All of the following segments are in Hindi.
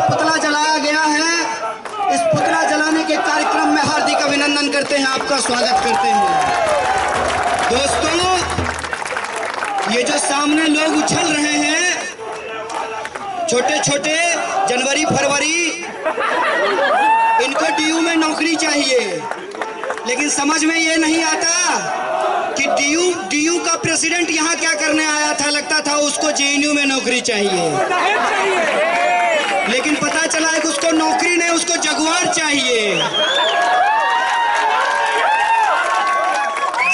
पुतला जलाया गया है। इस पुतला जलाने के कार्यक्रम में हार्दिक अभिनंदन करते हैं, आपका स्वागत करते हैं। दोस्तों, ये जो सामने लोग उछल रहे हैं, छोटे छोटे जनवरी फरवरी, इनको डीयू में नौकरी चाहिए, लेकिन समझ में ये नहीं आता कि डीयू का प्रेसिडेंट यहाँ क्या करने आया था। लगता था उसको जेएनयू में नौकरी चाहिए, लेकिन पता चला है कि उसको नौकरी नहीं, उसको जगुआर चाहिए।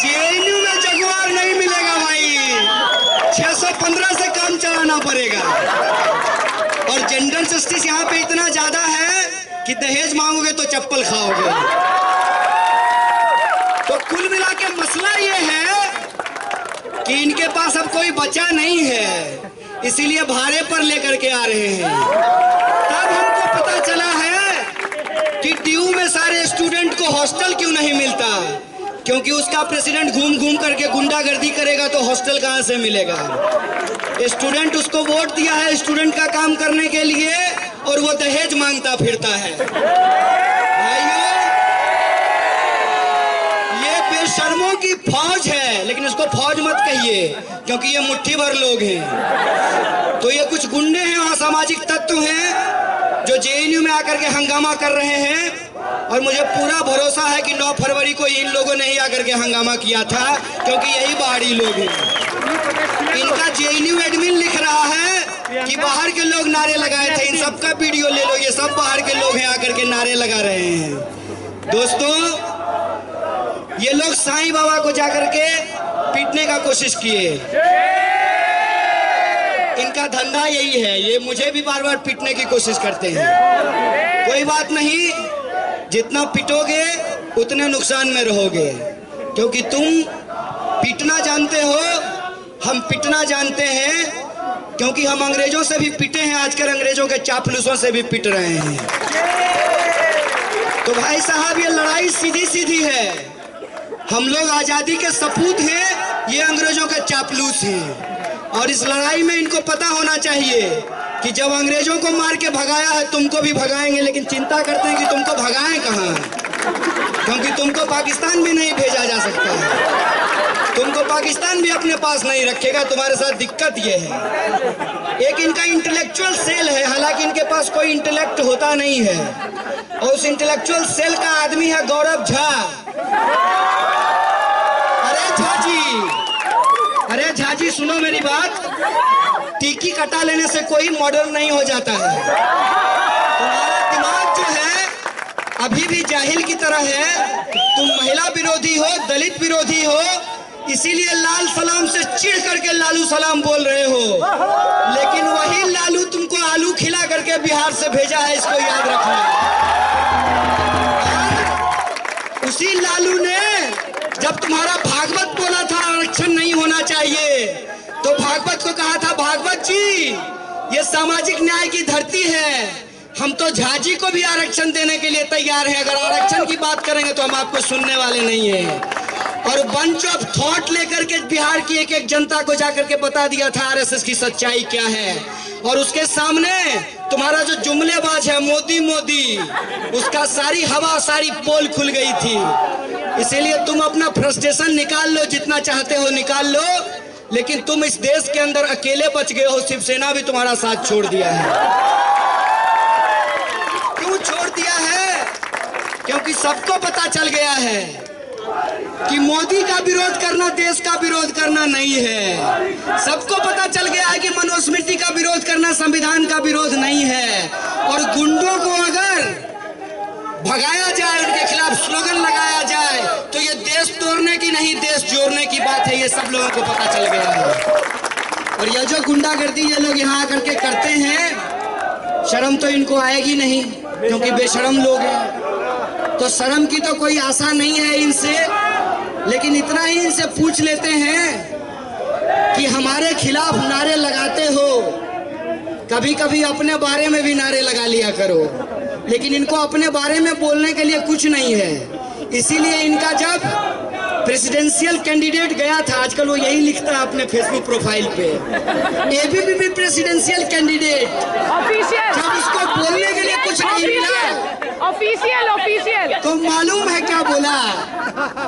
जेएनयू में जगुआर नहीं मिलेगा भाई, 615 से काम चलाना पड़ेगा। और जेंडर जस्टिस यहाँ पे इतना ज्यादा है कि दहेज मांगोगे तो चप्पल खाओगे। तो कुल मिला के मसला ये है कि इनके पास अब कोई बचा नहीं है, इसीलिए भाड़े पर लेकर के आ रहे हैं। तब हमको पता चला है कि डीयू में सारे स्टूडेंट को हॉस्टल क्यों नहीं मिलता, क्योंकि उसका प्रेसिडेंट घूम घूम करके गुंडागर्दी करेगा तो हॉस्टल कहां से मिलेगा। स्टूडेंट उसको वोट दिया है स्टूडेंट का काम करने के लिए, और वो दहेज मांगता फिरता है। भाइयों, ये बेशर्मों की फौज है, लेकिन इसको फौज मत कहिए, क्योंकि ये मुट्ठी भर लोग हैं। तो ये कुछ गुंडे हैं, असामाजिक तत्व हैं जो जेएनयू में आकर के हंगामा कर रहे हैं। और मुझे पूरा भरोसा है कि 9 फरवरी को इन लोगों ने ही आकर के हंगामा किया था, क्योंकि यही बाहरी लोग हैं। इनका जेएनयू एडमिन लिख रहा है कि बाहर के लोग नारे लगाए थे। इन सबका वीडियो ले लो, ये सब बाहर के लोग हैं आकर के नारे लगा रहे हैं। दोस्तों, ये लोग साईं बाबा को जाकर के पीटने का कोशिश किए। इनका धंधा यही है, ये मुझे भी बार बार पीटने की कोशिश करते हैं। कोई बात नहीं, जितना पिटोगे उतने नुकसान में रहोगे, क्योंकि तुम पीटना जानते हो, हम पिटना जानते हैं, क्योंकि हम अंग्रेजों से भी पिटे हैं, आजकल अंग्रेजों के चापलूसों से भी पिट रहे हैं। तो भाई साहब, ये लड़ाई सीधी सीधी है। हम लोग आजादी के सपूत हैं, ये अंग्रेजों के चापलूस हैं। और इस लड़ाई में इनको पता होना चाहिए कि जब अंग्रेजों को मार के भगाया है, तुमको भी भगाएंगे, लेकिन चिंता करते हैं कि तुमको भगाएं कहाँ, क्योंकि तुमको पाकिस्तान भी नहीं भेजा जा सकता है। तुमको पाकिस्तान भी अपने पास नहीं रखेगा। तुम्हारे साथ दिक्कत ये है, एक इनका इंटेलेक्चुअल सेल है, हालांकि इनके पास कोई इंटेलेक्ट होता नहीं है। और उस इंटेलेक्चुअल सेल का आदमी है गौरव झा। अरे झा जी, सुनो मेरी बात। टिक्की कटा लेने से कोई मॉडर्न नहीं हो जाता है। तुम्हारा दिमाग जो है अभी भी जाहिल की तरह है। तुम महिला विरोधी हो, दलित विरोधी हो, इसीलिए लाल सलाम से चिढ़ करके लालू सलाम बोल रहे हो। लेकिन वही लालू तुमको आलू खिला करके बिहार से भेजा है, इसको याद रखना। उसी लालू ने जब तुम्हारा भागवत बोला था आरक्षण नहीं होना चाहिए, तो भागवत को कहा था, भागवत जी ये सामाजिक न्याय की धरती है, हम तो झाजी को भी आरक्षण देने के लिए तैयार हैं। अगर आरक्षण की बात करेंगे तो हम आपको सुनने वाले नहीं हैं। और बंच ऑफ थॉट लेकर के बिहार की एक एक जनता को जाकर के बता दिया था आरएसएस की सच्चाई क्या है। और उसके सामने तुम्हारा जो जुमलेबाज है मोदी मोदी, उसका सारी हवा, सारी पोल खुल गई थी। इसीलिए तुम अपना फ्रस्ट्रेशन निकाल लो, जितना चाहते हो निकाल लो, लेकिन तुम इस देश के अंदर अकेले बच गए हो। शिवसेना भी तुम्हारा साथ छोड़ दिया है। क्यों छोड़ दिया है? क्योंकि सबको पता चल गया है कि मोदी का विरोध करना देश का विरोध करना नहीं है। सबको पता चल गया है कि मनुस्मृति का विरोध करना संविधान का विरोध नहीं है। और गुंडों को अगर भगाया जाए, उनके खिलाफ स्लोगन लगाया जाए, तो ये देश तोड़ने की नहीं, देश जोड़ने की बात है। ये सब लोगों को पता चल गया है। और ये जो गुंडागर्दी ये लोग यहाँ आकर के करते हैं, शर्म तो इनको आएगी नहीं, क्योंकि बेशर्म लोग हैं। तो शर्म की तो कोई आशा नहीं है इनसे। लेकिन इतना ही इनसे पूछ लेते हैं कि हमारे खिलाफ नारे लगाते हो, कभी कभी अपने बारे में भी नारे लगा लिया करो। लेकिन इनको अपने बारे में बोलने के लिए कुछ नहीं है। इसीलिए इनका जब प्रेसिडेंशियल कैंडिडेट गया था, आजकल वो यही लिखता है अपने फेसबुक प्रोफाइल पे, एबीवीपी प्रेसिडेंशियल कैंडिडेट, जब उसको बोलने ऑफिशियल। तो मालूम है क्या बोला?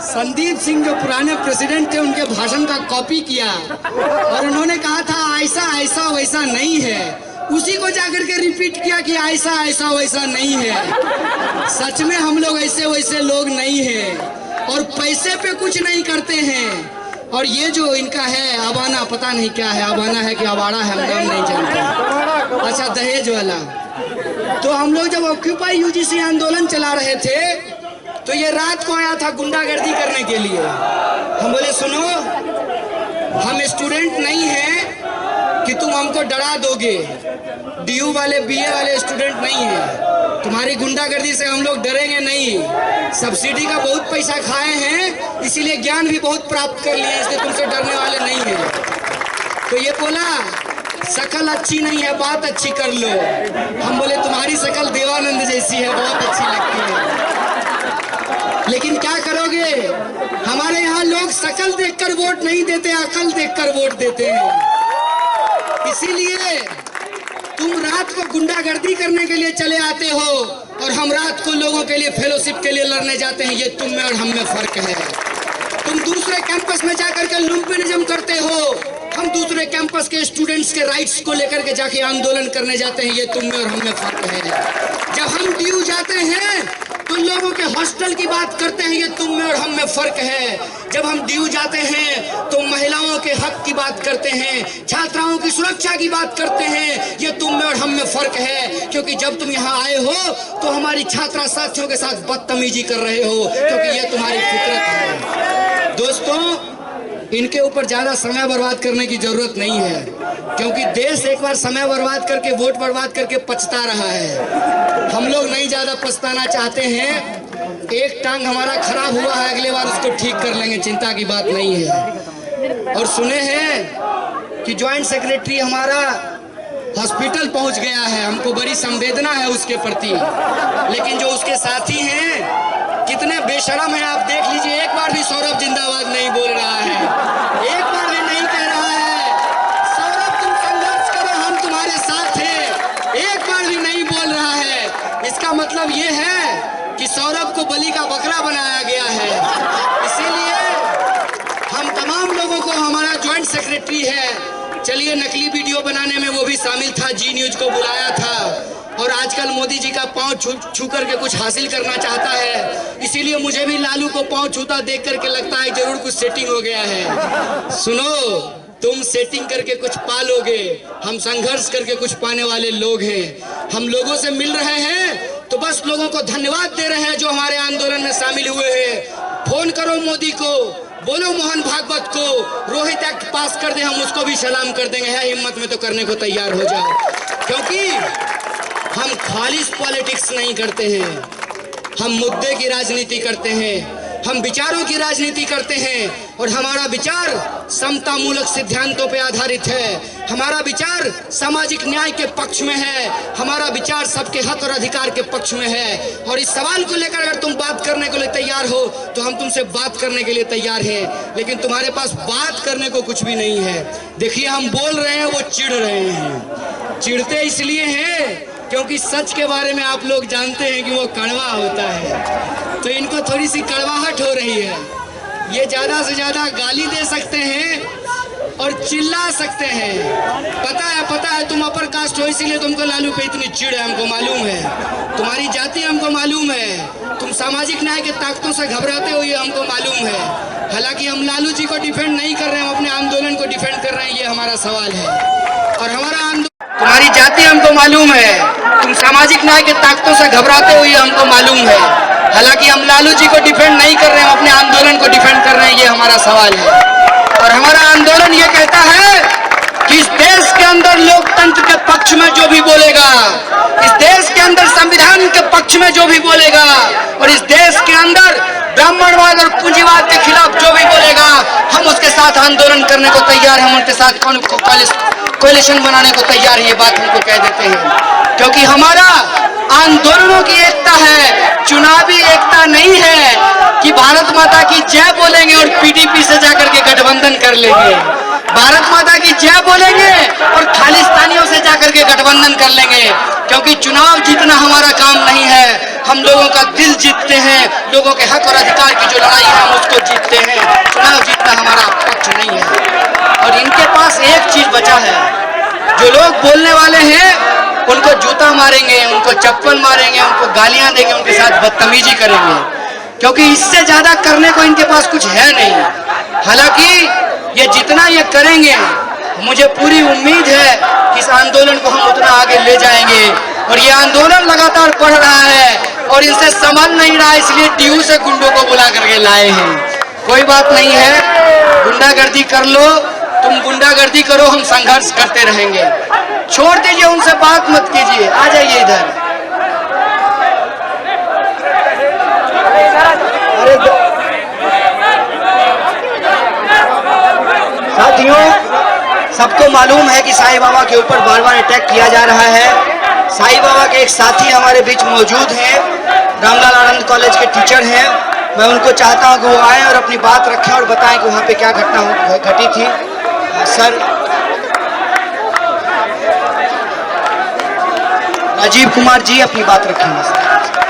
संदीप सिंह जो पुराने प्रेसिडेंट थे उनके भाषण का कॉपी किया और उन्होंने कहा था ऐसा ऐसा वैसा नहीं है, उसी को जाकर के रिपीट किया कि ऐसा ऐसा वैसा नहीं है। सच में हम लोग ऐसे वैसे लोग नहीं हैं और पैसे पे कुछ नहीं करते हैं। और ये जो इनका है अबाना, पता नहीं क्या है, अबाना है कि अबाड़ा है, हम नाम नहीं जानते। अच्छा, दहेज वाला। तो हम लोग जब ऑक्यूपाई यूजीसी आंदोलन चला रहे थे तो ये रात को आया था गुंडागर्दी करने के लिए। हम बोले सुनो, हम स्टूडेंट नहीं हैं कि तुम हमको डरा दोगे, डीयू वाले बीए वाले स्टूडेंट नहीं है, तुम्हारी गुंडागर्दी से हम लोग डरेंगे नहीं। सब्सिडी का बहुत पैसा खाए हैं, इसीलिए ज्ञान भी बहुत प्राप्त कर लिए, इसलिए तुमसे डरने वाले नहीं है। तो ये बोला शकल अच्छी नहीं है, बात अच्छी कर लो। हम बोले तुम्हारी शकल देवानंद जैसी है, बहुत अच्छी लगती है, लेकिन क्या करोगे? हमारे यहाँ लोग शकल देखकर वोट नहीं देते, अकल देखकर वोट देते हैं। इसीलिए तुम रात को गुंडागर्दी करने के लिए चले आते हो और हम रात को लोगों के लिए फेलोशिप के लिए लड़ने जाते हैं। ये तुम में और हम में फर्क है। तुम दूसरे कैंपस में जाकर के लुम्पिनिज्म करते हो, हम दूसरे कैंपस के स्टूडेंट्स के राइट्स को लेकर के जाके आंदोलन करने जाते हैं। ये तुम में और हम में फर्क है। जब हम डीयू जाते हैं तो लोगों के हॉस्टल की बात करते हैं, ये तुम में और हम में फर्क है। जब हम डीयू जाते हैं तो महिलाओं के हक की बात करते हैं, छात्राओं की सुरक्षा की बात करते हैं, ये तुम में और हम में फर्क है। क्योंकि जब तुम यहाँ आए हो तो हमारी छात्रा साथियों के साथ बदतमीजी कर रहे हो, क्योंकि ये तुम्हारी फितरत है। दोस्तों, इनके ऊपर ज्यादा समय बर्बाद करने की जरूरत नहीं है, क्योंकि देश एक बार समय बर्बाद करके, वोट बर्बाद करके पछता रहा है। हम लोग नहीं ज्यादा पछताना चाहते हैं। एक टांग हमारा खराब हुआ है, अगले बार उसको ठीक कर लेंगे, चिंता की बात नहीं है। और सुने हैं कि ज्वाइंट सेक्रेटरी हमारा हॉस्पिटल पहुंच गया है, हमको बड़ी संवेदना है उसके प्रति, लेकिन जो उसके साथी हैं कितने बेशरम हैं आप देख लीजिए। एक बार भी सौरभ जिंदाबाद नहीं बोल रहा है, एक बार भी नहीं कह रहा है सौरभ तुम संघर्ष करो, हम तुम्हारे साथ हैं, एक बार भी नहीं बोल रहा है। इसका मतलब ये है कि सौरभ को बलि का बकरा बनाया गया है। इसीलिए हम तमाम लोगों को, हमारा ज्वाइंट सेक्रेटरी है, चलिए नकली वीडियो बनाने में वो भी शामिल था, जी न्यूज को बुलाया था और आजकल मोदी जी का पांव छू करके कुछ हासिल करना चाहता है। इसीलिए मुझे भी लालू को पांव छूता देख करके लगता है जरूर कुछ सेटिंग हो गया है। सुनो, तुम सेटिंग करके कुछ पा लोगे, हम संघर्ष करके कुछ पाने वाले लोग हैं। हम लोगों से मिल रहे हैं तो बस लोगों को धन्यवाद दे रहे हैं जो हमारे आंदोलन में शामिल हुए हैं। फोन करो मोदी को, बोलो मोहन भागवत को, रोहित एक्ट पास कर दे, हम उसको भी सलाम कर देंगे। है हिम्मत में तो करने को तैयार हो जाओ, क्योंकि हम खालिश पॉलिटिक्स नहीं करते हैं, हम मुद्दे की राजनीति करते हैं, हम विचारों की राजनीति करते हैं और हमारा विचार समता मूलक सिद्धांतों पर आधारित है। हमारा विचार सामाजिक न्याय के पक्ष में है, हमारा विचार सबके हक और अधिकार के पक्ष में है। और इस सवाल को लेकर अगर तुम बात करने के लिए तैयार हो तो हम तुमसे बात करने के लिए तैयार हैं, लेकिन तुम्हारे पास बात करने को कुछ भी नहीं है। देखिए, हम बोल रहे हैं, वो चिढ़ रहे हैं। चिढ़ते इसलिए हैं क्योंकि सच के बारे में आप लोग जानते हैं कि वो कड़वा होता है, तो इनको थोड़ी सी कड़वाहट हो रही है। ये ज्यादा से ज्यादा गाली दे सकते हैं और चिल्ला सकते हैं। पता है तुम अपर कास्ट हो, इसीलिए तुमको लालू पे इतनी चिढ़ है, हमको मालूम है। तुम्हारी जाति हमको मालूम है, तुम सामाजिक न्याय के ताकतों से घबराते हो, ये हमको मालूम है। हालांकि हम लालू जी को डिफेंड नहीं कर रहे हैं, हम अपने आंदोलन को डिफेंड कर रहे हैं, ये हमारा सवाल है। और हमारा तुम्हारी जाति हमको मालूम है, तुम सामाजिक न्याय के ताकतों से घबराते हो, ये हमको मालूम है। हालांकि हम लालू जी को डिफेंड नहीं कर रहे हैं, हम अपने आंदोलन को डिफेंड कर रहे हैं, ये हमारा सवाल है। और हमारा आंदोलन ये कहता है कि इस देश के अंदर लोकतंत्र के पक्ष में जो भी बोलेगा, इस देश के अंदर संविधान के पक्ष में जो भी बोलेगा और इस देश के अंदर ब्राह्मणवाद और पूंजीवाद के खिलाफ जो भी बोलेगा, हम उसके साथ आंदोलन करने को तैयार हैं, हम उनके साथ कोalition बनाने को तैयार है। ये बात हमको कह देते हैं, क्योंकि हमारा आंदोलनों की एकता है, चुनावी एकता नहीं है कि भारत माता की जय बोलेंगे और पीडीपी से जाकर के गठबंधन कर लेंगे। भारत माता की जय बोलेंगे और खालिस्तानियों से जाकर के गठबंधन कर लेंगे, क्योंकि चुनाव जीतना हमारा काम नहीं है। हम लोगों का दिल जीतते हैं, लोगों के हक और अधिकार की जो लड़ाई है हम उसको जीतते हैं। चुनाव जीतना हमारा पक्ष नहीं है। और इनके पास एक चीज बचा है, जो लोग बोलने वाले हैं उनको जूता मारेंगे, उनको चप्पल मारेंगे, उनको गालियां देंगे, उनके साथ बदतमीजी करेंगे, क्योंकि इससे ज्यादा करने को इनके पास कुछ है नहीं। हालांकि ये जितना ये करेंगे, मुझे पूरी उम्मीद है कि इस आंदोलन को हम उतना आगे ले जाएंगे। और ये आंदोलन लगातार बढ़ रहा है और इनसे संभल नहीं रहा, इसलिए टीयू से गुंडों को बुला करके लाए हैं। कोई बात नहीं है, गुंडागर्दी कर लो, तुम गुंडागर्दी करो, हम संघर्ष करते रहेंगे। छोड़ दीजिए, उनसे बात मत कीजिए, आ जाइए इधर। साथियों, सबको मालूम है कि साईं बाबा के ऊपर बार बार अटैक किया जा रहा है। साईं बाबा के एक साथी हमारे बीच मौजूद हैं, रामलाल आनंद कॉलेज के टीचर हैं। मैं उनको चाहता हूं कि वो आए और अपनी बात रखें और बताएं कि वहाँ पे क्या घटना घटी थी। सर राजीव कुमार जी अपनी बात रखेंगे।